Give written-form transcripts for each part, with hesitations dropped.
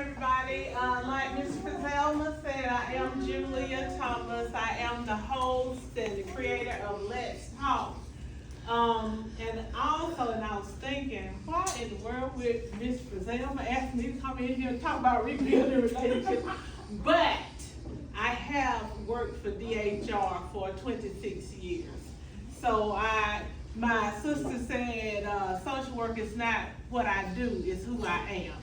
everybody. Like Miss Frizelma said, I am Julia Thomas. I am the host and the creator of Let's Talk. And I was thinking, why in the world would Miss Frizelma ask me to come in here and talk about rebuilding relationships? But I have worked for DHR for 26 years. So my sister said, social work is not what I do, it's who I am.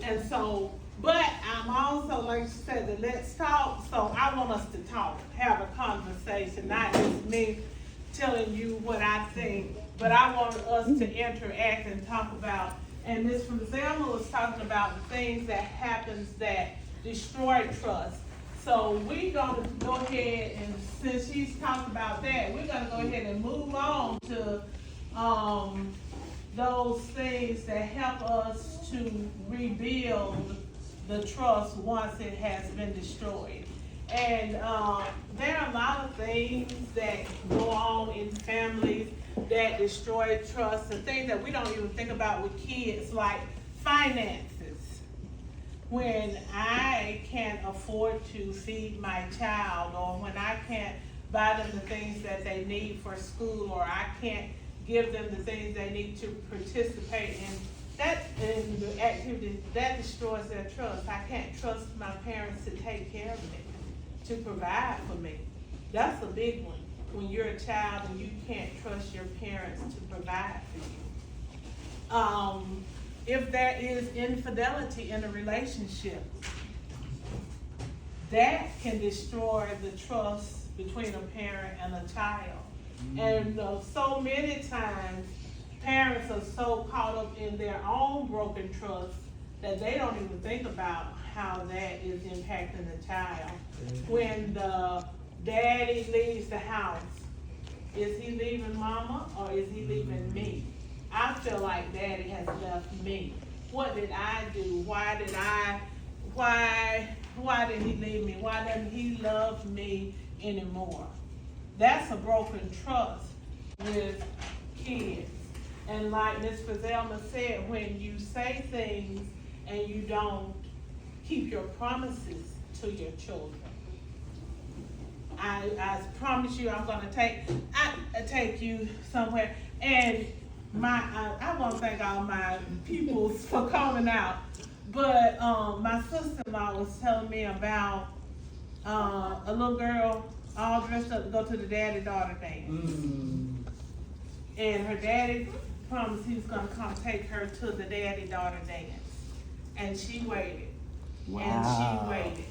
And so, but I'm also, like she said, the Let's Talk, so I want us to talk, have a conversation, not just me telling you what I think, but I want us to interact and talk about, and Ms. Frizelma was talking about the things that happens that destroy trust. So we're gonna go ahead and, since she's talking about that, we're gonna go ahead and move on to those things that help us to rebuild the trust once it has been destroyed. And there are a lot of things that go on in families that destroy trust, and things that we don't even think about with kids, like finances. When I can't afford to feed my child, or when I can't buy them the things that they need for school, or I can't give them the things they need to participate in the activities, that destroys their trust. I can't trust my parents to take care of me, to provide for me. That's a big one. When you're a child and you can't trust your parents to provide for you. If there is infidelity in a relationship, that can destroy the trust between a parent and a child. And so many times, parents are so caught up in their own broken trust that they don't even think about how that is impacting the child. When the daddy leaves the house, is he leaving mama or is he leaving me? I feel like daddy has left me. What did I do? Why did he leave me? Why doesn't he love me anymore? That's a broken trust with kids. And like Ms. Frizelma said, when you say things and you don't keep your promises to your children. I promise you I'm gonna take you somewhere. And I want to thank all my peoples for coming out. But my sister-in-law was telling me about a little girl all dressed up to go to the daddy-daughter dance. And her daddy promised he was going to come take her to the daddy-daughter dance. And she waited. Wow. And she waited.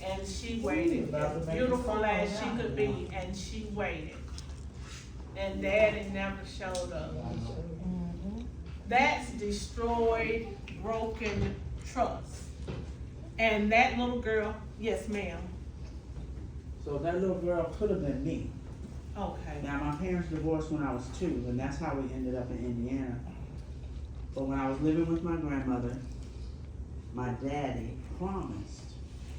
And she waited. As beautiful as she could be. And she waited. And daddy never showed up. That's destroyed, broken trust. And that little girl, yes ma'am. So that little girl could have been me. Okay. Now my parents divorced when I was 2, and that's how we ended up in Indiana. But when I was living with my grandmother, my daddy promised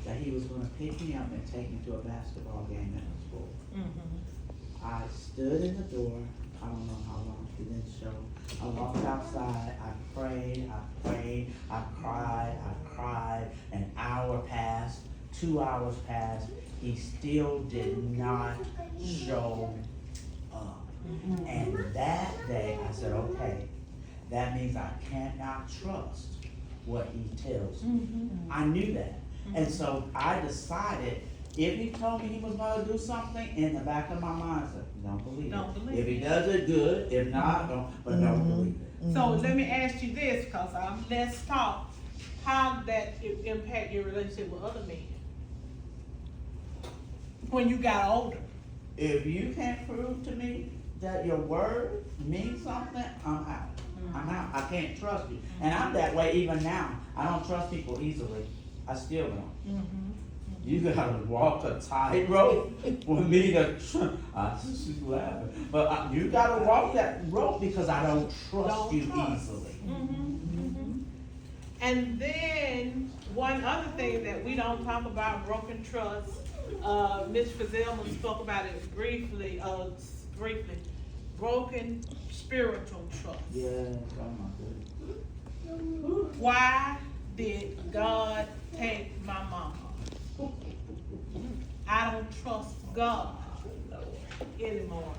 that he was going to pick me up and take me to a basketball game at the school. I stood in the door. I don't know how long he didn't show. I walked outside. I prayed. I cried. An hour passed. 2 hours passed. He still did not show up. And that day I said, okay, that means I cannot trust what he tells me. I knew that. And so I decided, if he told me he was going to do something, in the back of my mind, I said, don't believe it. If he does it, good. If not, don't believe it. So let me ask you this, because let's talk. How did that impact your relationship with other men? When you got older? If you can't prove to me that your word means something, I'm out. I'm out. I can't trust you. And I'm that way even now. I don't trust people easily. I still don't. You gotta walk a tightrope for me to. She's laughing, but you gotta walk that rope because I don't trust you easily. And then one other thing that we don't talk about, broken trust. Ms. Frizelma spoke about it briefly. Broken spiritual trust. Yeah, oh my goodness. Why did God trust God anymore.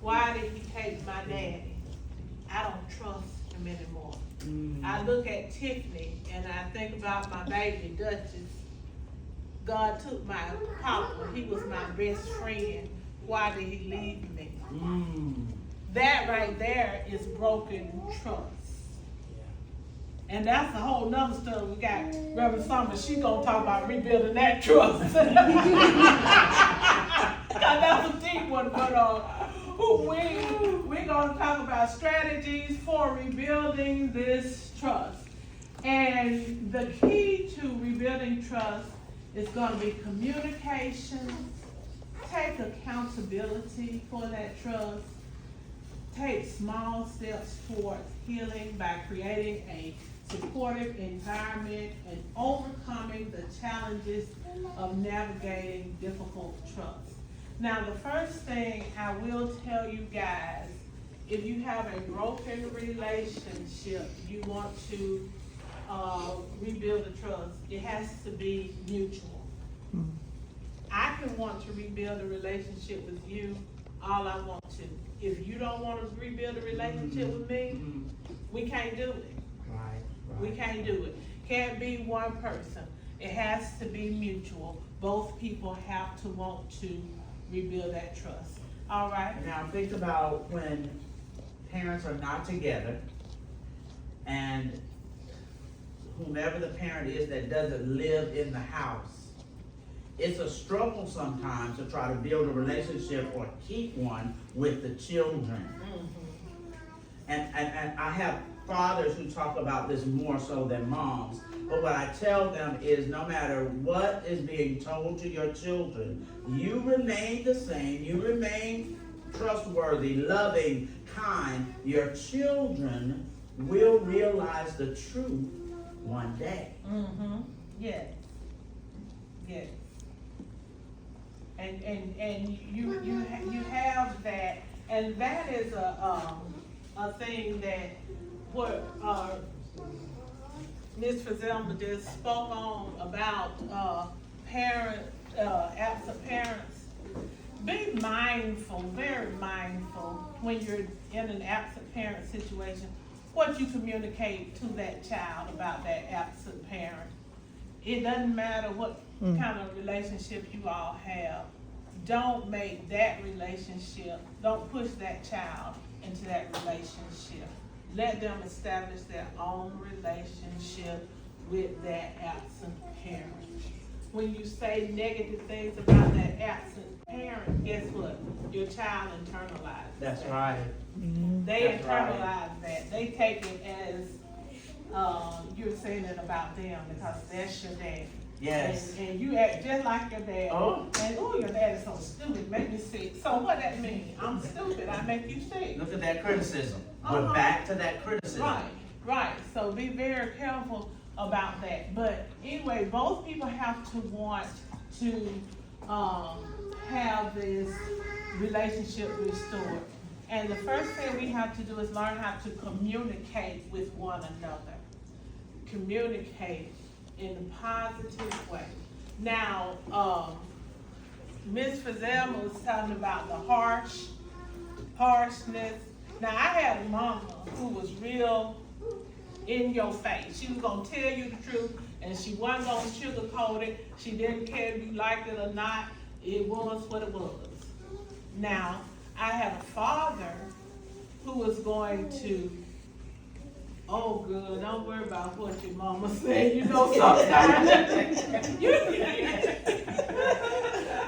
Why did he take my daddy? I don't trust him anymore. I look at Tiffany and I think about my baby Duchess. God took my papa. He was my best friend. Why did he leave me? That right there is broken trust. And that's a whole nother story. We got Reverend Summer. She gonna talk about rebuilding that trust. That's a deep one, but we're gonna talk about strategies for rebuilding this trust. And the key to rebuilding trust is gonna be communication. Take accountability for that trust. Take small steps towards healing by creating a supportive environment and overcoming the challenges of navigating difficult trust. Now, the first thing I will tell you guys, if you have a broken relationship, you want to rebuild the trust, it has to be mutual. I can want to rebuild a relationship with you all I want to. If you don't want to rebuild a relationship with me, we can't do it. We can't do it. Can't be one person. It has to be mutual. Both people have to want to rebuild that trust. All right? Now think about when parents are not together and whomever the parent is that doesn't live in the house. It's a struggle sometimes to try to build a relationship or keep one with the children. And I have fathers who talk about this more so than moms. But what I tell them is no matter what is being told to your children, you remain the same. You remain trustworthy, loving, kind. Your children will realize the truth one day. Yes. Yes. And you have that, and that is a thing that what Ms. Frizelma just spoke on about absent parents. Be mindful, very mindful, when you're in an absent parent situation, what you communicate to that child about that absent parent. It doesn't matter what kind of relationship you all have. Don't make that relationship, don't push that child into that relationship. Let them establish their own relationship with that absent parent. When you say negative things about that absent parent, guess what? Your child internalizes That's that. right. They That's internalize that. They take it as you're saying it about them because that's your dad. Yes. And you act just like your dad. Oh. And your dad is so stupid, make me sick. So what that mean? I'm stupid, I make you sick. Look at that criticism. We're back to that criticism. Right. So be very careful about that. But anyway, both people have to want to have this relationship restored. And the first thing we have to do is learn how to communicate with one another. Communicate in a positive way. Now, Ms. Frizelma was talking about the harshness. Now, I had a mama who was real in your face. She was gonna tell you the truth, and she wasn't gonna sugarcoat it. She didn't care if you liked it or not. It was what it was. Now, I had a father who was going to, oh good, don't worry about what your mama said. You know, sometimes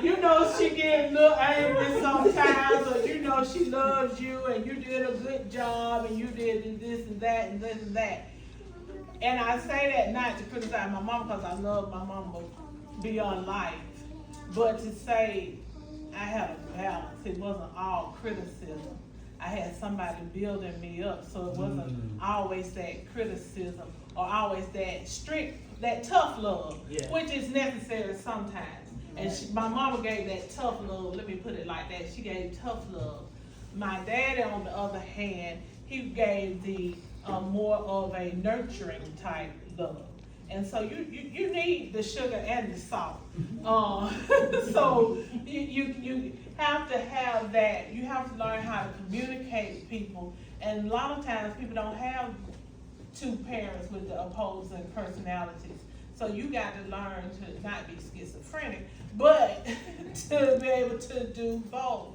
you know she get a little angry sometimes, or you know she loves you and you did a good job and you did this and that and this and that. And I say that not to criticize my mama because I love my mama beyond life, but to say I had a balance. It wasn't all criticism. I had somebody building me up, so it wasn't always that criticism or always that strict, that tough love, which is necessary sometimes. And my mama gave that tough love, let me put it like that, she gave tough love. My daddy, on the other hand, he gave the more of a nurturing type love. And so you need the sugar and the salt. So you have to have that. You have to learn how to communicate with people. And a lot of times people don't have two parents with the opposing personalities. So you got to learn to not be schizophrenic, but to be able to do both.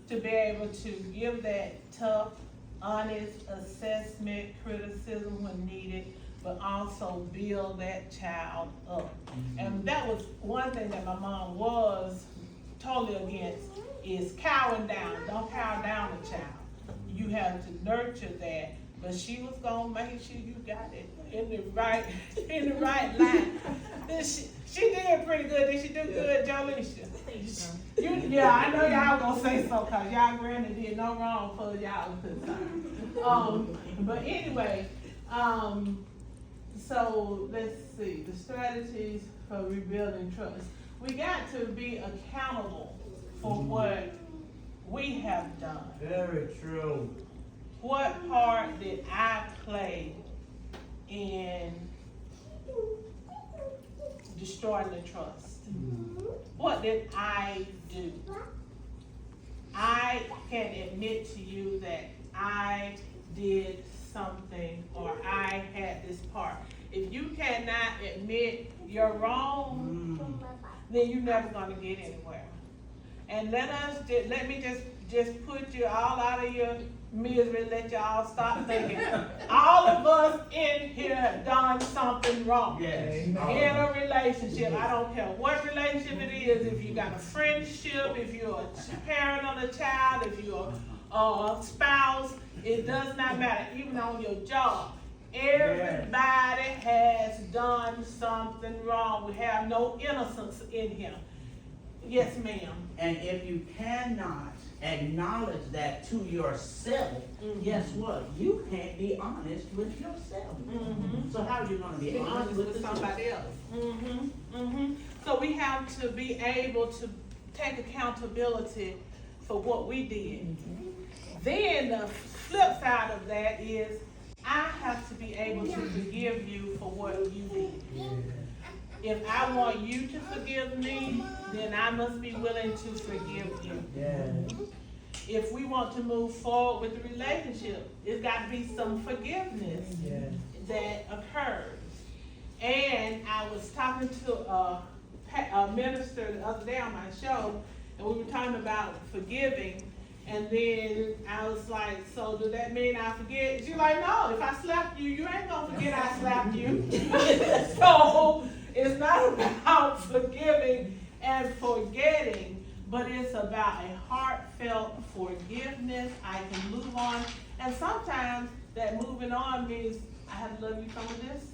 To be able to give that tough, honest assessment, criticism when needed, but also build that child up. And that was one thing that my mom was totally against, is cowering down. Don't cower down a child. You have to nurture that, but she was gonna make sure you got it in the right line. She did pretty good. Did she do good, Jolisha? Yeah, I know y'all gonna say so, cause y'all granny did no wrong for y'all concern. But anyway, so let's see, the strategies for rebuilding trust. We got to be accountable for what we have done. Very true. What part did I play in destroying the trust? What did I do? I can admit to you that I did something, or I had this part. If you cannot admit you're wrong, then you're never gonna get anywhere. And let me just put you all out of your misery, let y'all stop thinking. All of us in here have done something wrong. Yes. In a relationship, I don't care what relationship it is, if you got a friendship, if you're a parent of a child, if you're a spouse, it does not matter, even on your job. Everybody has done something wrong. We have no innocence in here. Yes, ma'am. And if you cannot acknowledge that to yourself, guess what? You can't be honest with yourself. So how are you going to be honest with somebody else? So we have to be able to take accountability for what we did. Then the flip side of that is I have to be able to forgive you for what you did. If I want you to forgive me, then I must be willing to forgive you. If we want to move forward with the relationship, there's got to be some forgiveness that occurs. And I was talking to a minister the other day on my show, and we were talking about forgiving. And then I was like, so does that mean I forget? She's like, no, if I slapped you, you ain't gonna forget I slapped you. So it's not about forgiving and forgetting, but it's about a heartfelt forgiveness. I can move on. And sometimes that moving on means I have to love you from a distance.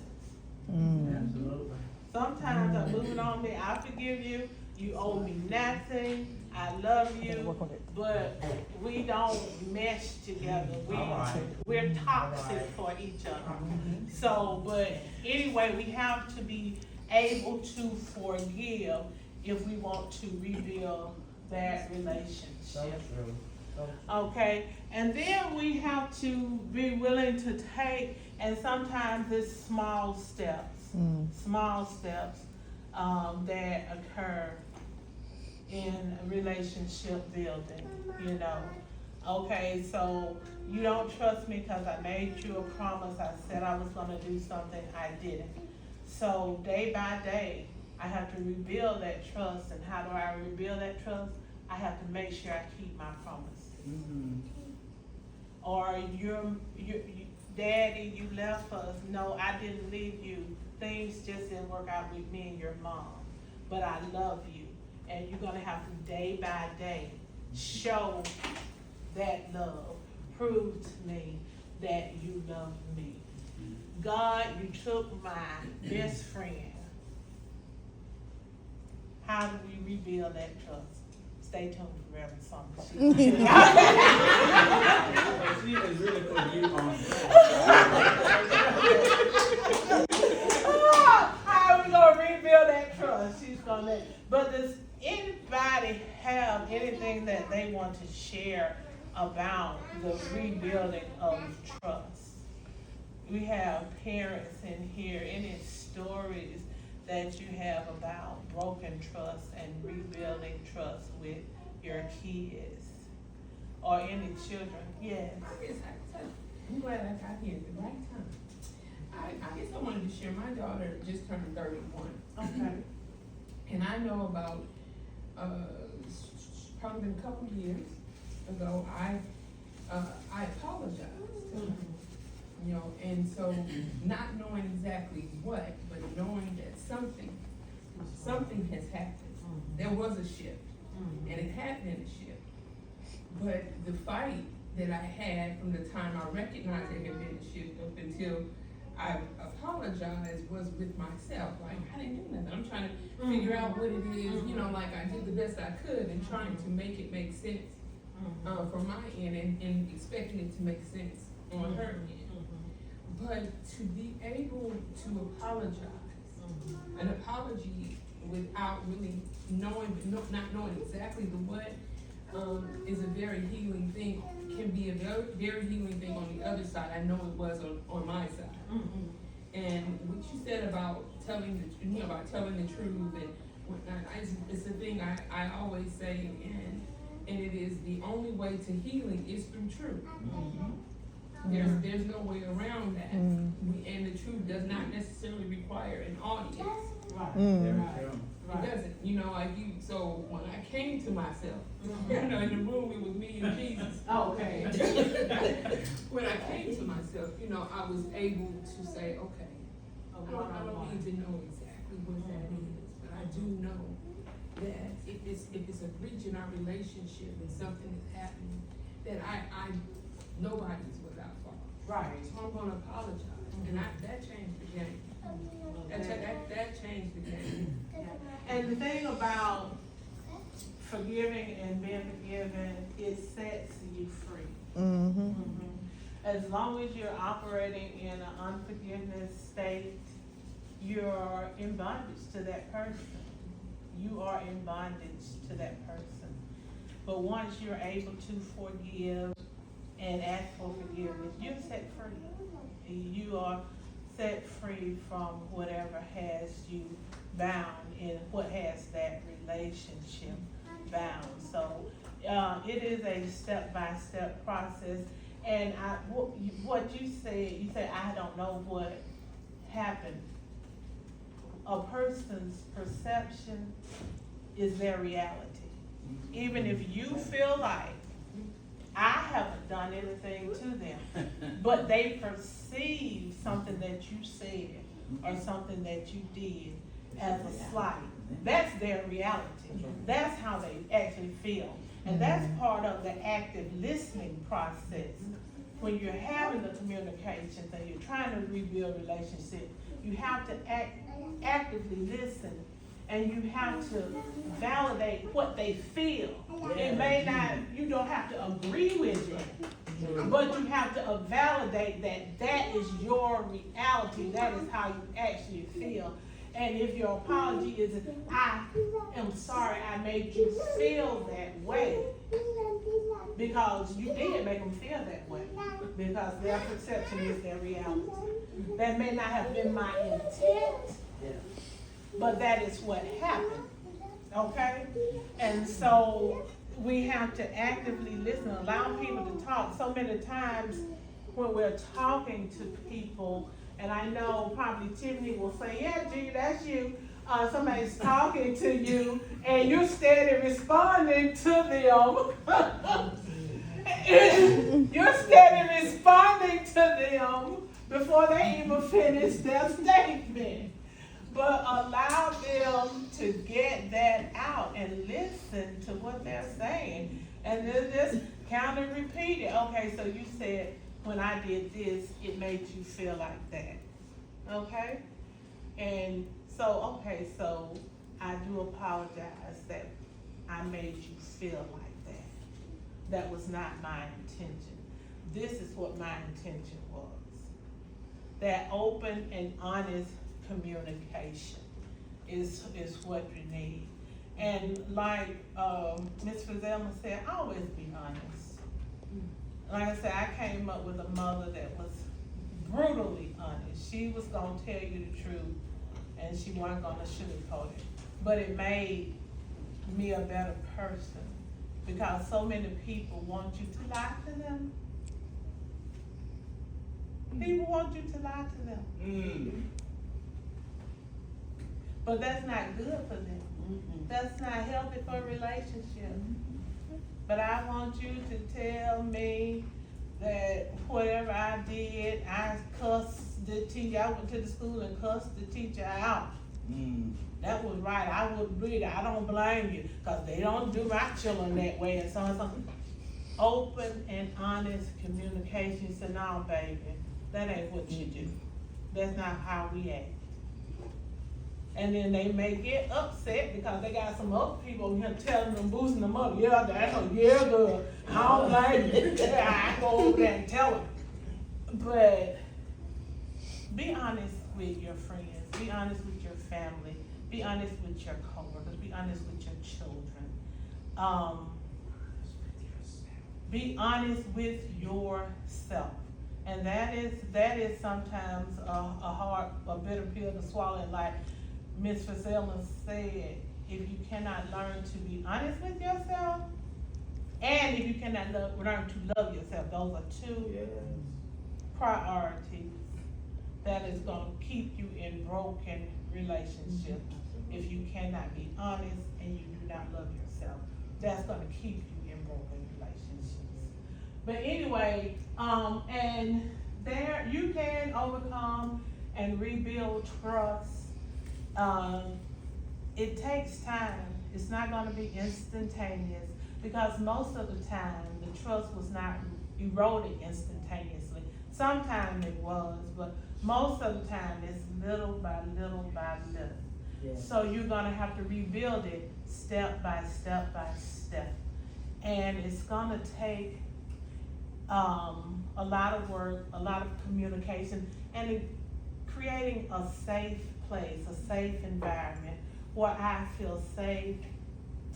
Absolutely. Sometimes I'm moving on means I forgive you, you owe me nothing, I love you, but we don't mesh together. We're toxic for each other. So, but anyway, we have to be able to forgive if we want to rebuild that relationship. So true. Okay, and then we have to be willing to take, and sometimes it's small steps that occur in relationship building, you know. Okay, so you don't trust me because I made you a promise. I said I was gonna do something, I didn't. So day by day, I have to rebuild that trust. And how do I rebuild that trust? I have to make sure I keep my promise. Or Daddy, you left us. No, I didn't leave you. Things just didn't work out with me and your mom. But I love you. And you're gonna have to day by day show that love. Prove to me that you love me. God, you took my best friend. How do we rebuild that trust? Stay tuned for Reverend Summer. She is really putting you on. How are we gonna rebuild that trust? She's gonna but does anybody have anything that they want to share about the rebuilding of trust? We have parents in here, any stories that you have about broken trust and rebuilding trust with your kids or any children. Yes. I'm glad I got here at the right time. I guess I wanted to share, my daughter just turned 31. Okay. And I know about, probably been a couple years ago, I apologized to her. You know, and so not knowing exactly what, but knowing that something has happened. There was a shift, and it had been a shift. But the fight that I had from the time I recognized there had been a shift up until I apologized was with myself. Like, I didn't do nothing. I'm trying to figure out what it is, you know, like I did the best I could and trying to make it make sense from my end and expecting it to make sense on her end. But to be able to apologize, an apology without really knowing, not knowing exactly the what, is a very healing thing, can be a very, very healing thing on the other side. I know it was on my side. And what you said about telling the truth and whatnot, it's a thing I always say, and it is the only way to healing is through truth. There's no way around that. And the truth does not necessarily require an audience. It doesn't, you know, so when I came to myself, you know, in the room it was me and Jesus. Okay. When I came to myself, you know, I was able to say, okay, I don't need to know exactly what that is, but I do know that if it's a breach in our relationship and something is happening, that nobody's without fault. Right. So I'm gonna apologize, and that changed the game. That changed the game. And the thing about forgiving and being forgiven, it sets you free. As long as you're operating in an unforgiveness state, you're in bondage to that person. You are in bondage to that person. But once you're able to forgive and ask for forgiveness, you're set free. You are set free from whatever has you bound and what has that relationship bound. So it is a step-by-step process. And what you said, I don't know what happened. A person's perception is their reality. Even if you feel like I haven't done anything to them, but they perceive something that you said or something that you did as a slight. That's their reality. That's how they actually feel. And that's part of the active listening process. When you're having the communications and you're trying to rebuild relationships, you have to actively listen, and you have to validate what they feel. It may not, you don't have to agree with it, but you have to validate that is your reality. That is how you actually feel. And if your apology is, I am sorry I made you feel that way, because you did make them feel that way, because their perception is their reality. That may not have been my intent, but that is what happened, okay? And so we have to actively listen, allow people to talk. So many times when we're talking to people, and I know probably Tiffany will say, yeah, G, that's you. Somebody's talking to you, and you're steady responding to them. You're steady responding to them before they even finish their statement. But allow them to get that out and listen to what they're saying. And then just count and repeat it. Okay, so you said, when I did this, it made you feel like that. Okay? And so, okay, so I do apologize that I made you feel like that. That was not my intention. This is what my intention was. That open and honest communication is what you need. And like Ms. Fazelma said, always be honest. Like I said, I came up with a mother that was brutally honest. She was gonna tell you the truth, and and she wasn't gonna sugarcoat it. But it made me a better person, because so many people want you to lie to them. People want you to lie to them, but that's not good for them. That's not healthy for a relationship. But I want you to tell me that whatever I did, I cussed the teacher, I went to the school and cussed the teacher out. That was right, I would read it, I don't blame you, cause they don't do my children that way and so and so. Open and honest communication. You say, no, baby, that ain't what you do. That's not how we act. And then they may get upset because they got some other people here telling them, boosting them up. Yeah, that's a yeah, girl. I don't blame you. I go over there and tell them. But be honest with your friends. Be honest with your family. Be honest with your coworkers. Be honest with your children. Be honest with yourself. And that is sometimes a bitter pill to swallow. And like Ms. Frizzella said, if you cannot learn to be honest with yourself, and if you cannot learn to love yourself, those are two priorities that is going to keep you in broken relationships. If you cannot be honest and you do not love yourself, that's going to keep you in broken relationships. But anyway, and there you can overcome and rebuild trust. It takes time. It's not going to be instantaneous, because most of the time the trust was not eroded instantaneously. Sometimes it was, but most of the time it's little by little by little. Yes. So you're going to have to rebuild it step by step by step. And it's going to take a lot of work, a lot of communication, and creating a safe place, a safe environment where I feel safe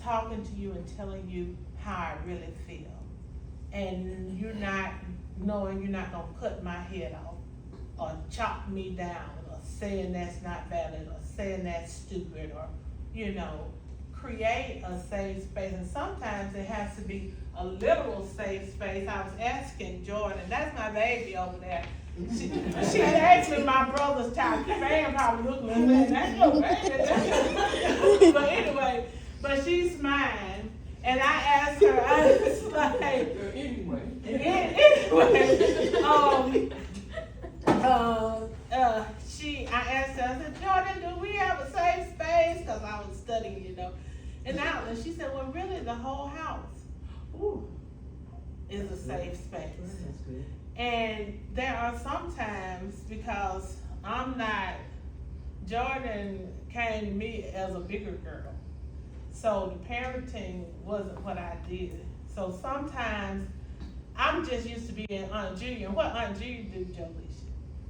talking to you and telling you how I really feel. And you're not knowing you're not gonna cut my head off or chop me down or saying that's not valid or saying that's stupid, or, create a safe space. And sometimes it has to be a literal safe space. I was asking Jordan, that's my baby over there. She asked me my brother's child. Fan probably looking at me, that's your baby. But anyway, but she's mine. And I asked her, I was like, Anyway, I asked her, I said, Jordan, do we have a safe space? Because I was studying, And she said, well, really, the whole house is a safe space. That's good. And there are some times, because Jordan came to me as a bigger girl. So the parenting wasn't what I did. So sometimes I'm just used to being Aunt Judy. And what Aunt Judy do, Jalisha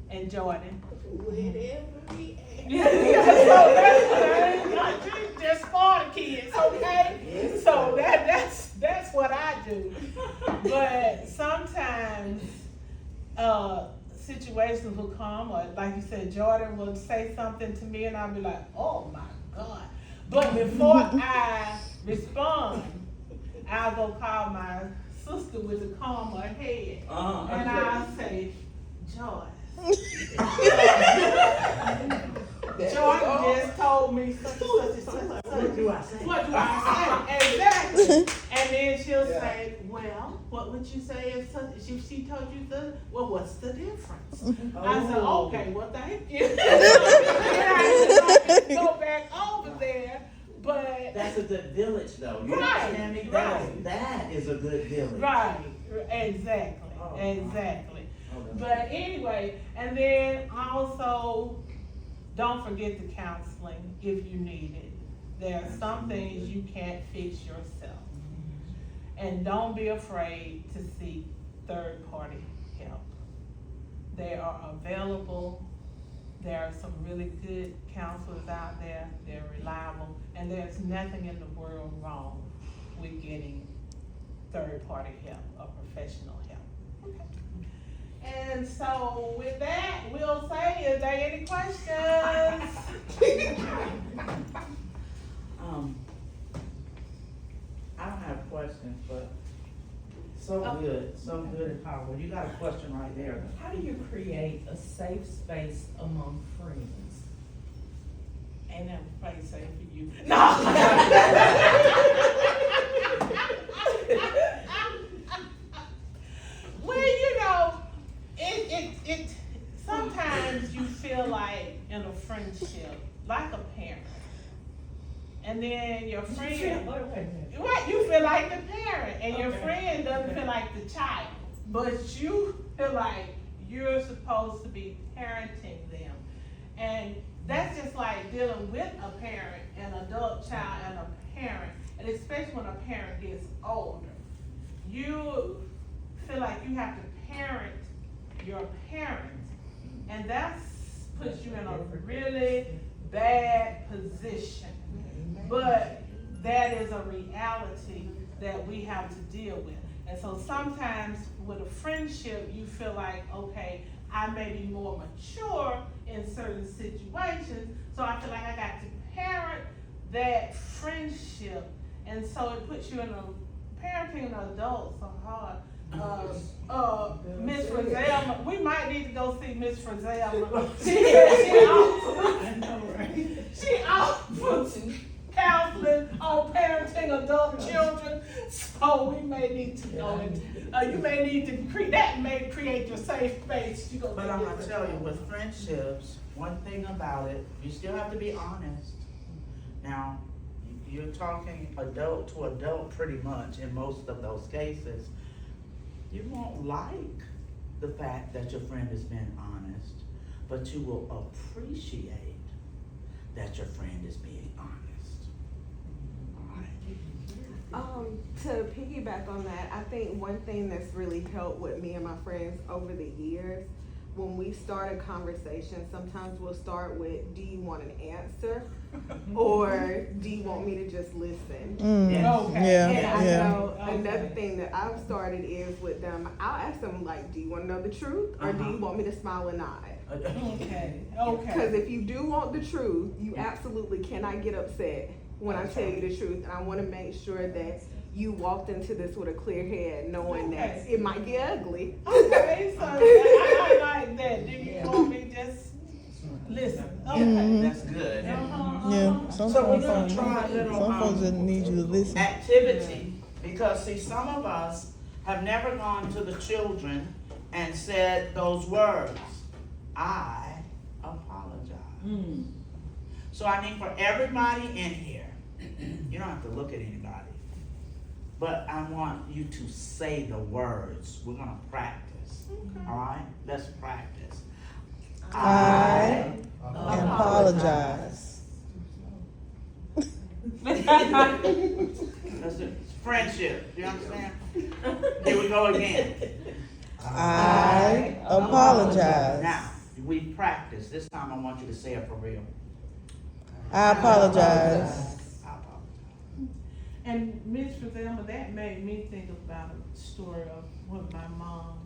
and Jordan? Whatever we So that's Aunt Judy just for the kids, okay? So that's what I do. But sometimes situations will come, or like you said, Jordan will say something to me and I'll be like, oh my God. But before I respond, I'll go call my sister with the calm her head. And I'll say, Joyce, Jordan just told me such and such and such. What do I say? What do I say? Exactly. And then she'll say, well, what would you say if she told you well, what's the difference? I said, okay, well, thank you. And I had to go back over there, but. That's a good village, though. You Right, understand me? right. That is a good village. Right, exactly, exactly. But anyway, and then also, don't forget the counseling if you need it. There are some things you can't fix yourself. And don't be afraid to seek third-party help. They are available. There are some really good counselors out there. They're reliable. And there's nothing in the world wrong with getting third-party help or professional help. Okay. And so with that, we'll say, is there any questions? So good and powerful. You got a question right there. How do you create a safe space among friends? Ain't that probably safe for you? Well, you know, it sometimes you feel like in a friendship, like a parent. And then your friend, what, you feel like the parent, and your friend doesn't feel like the child. But you feel like you're supposed to be parenting them. And that's just like dealing with a parent, an adult child and a parent, and especially when a parent gets older. You feel like you have to parent your parent, and that puts you in a really bad position. But that is a reality that we have to deal with. And so sometimes with a friendship, you feel like, okay, I may be more mature in certain situations, so I feel like I got to parent that friendship. And so it puts you in a, parenting an adult so hard. Miss Frizzell, we might need to go see Miss Frizzell. She offers counseling on parenting adult children, so we may need to go and, you may need to create, that may create your safe space to go. But I'm gonna tell you, with friendships, one thing about it, you still have to be honest. Now, you're talking adult to adult pretty much in most of those cases. You won't like the fact that your friend has been honest, but you will appreciate that your friend is being honest. To piggyback on that, I think one thing that's really helped with me and my friends over the years, when we start a conversation, sometimes we'll start with, do you want an answer? Or do you want me to just listen? Okay. And I know another thing that I've started is with them, I'll ask them like, do you want to know the truth? Or do you want me to smile and nod? Okay. Because if you do want the truth, you absolutely cannot get upset when I tell you the truth. And I want to make sure that you walked into this with a clear head, knowing that it might get ugly. Okay, so I like that. Do you want me to just listen? Okay. That's good. Yeah, some So we're folks gonna don't- try a little some folks just need you to listen. activity, because see, some of us have never gone to the children and said those words, I apologize. So I need for everybody in here, you don't have to look at anybody, but I want you to say the words. We're gonna practice, all right? Let's practice. I apologize. Let's do friendship, you understand? Here we go again. I apologize. Now, we practice. This time I want you to say it for real. I apologize. I apologize. And Miss Frizzell, that made me think about a story of with my mom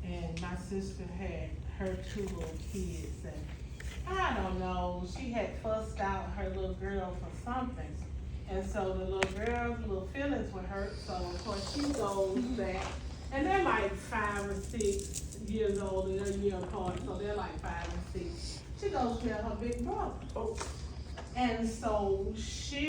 and my sister had her two little kids, and I don't know, she had fussed out her little girl for something. And so the little girl's little feelings were hurt, so of course she goes back, and they're like 5 or 6 years old, and they're a year apart, so they're like 5 and 6. She goes tell her big brother. And so she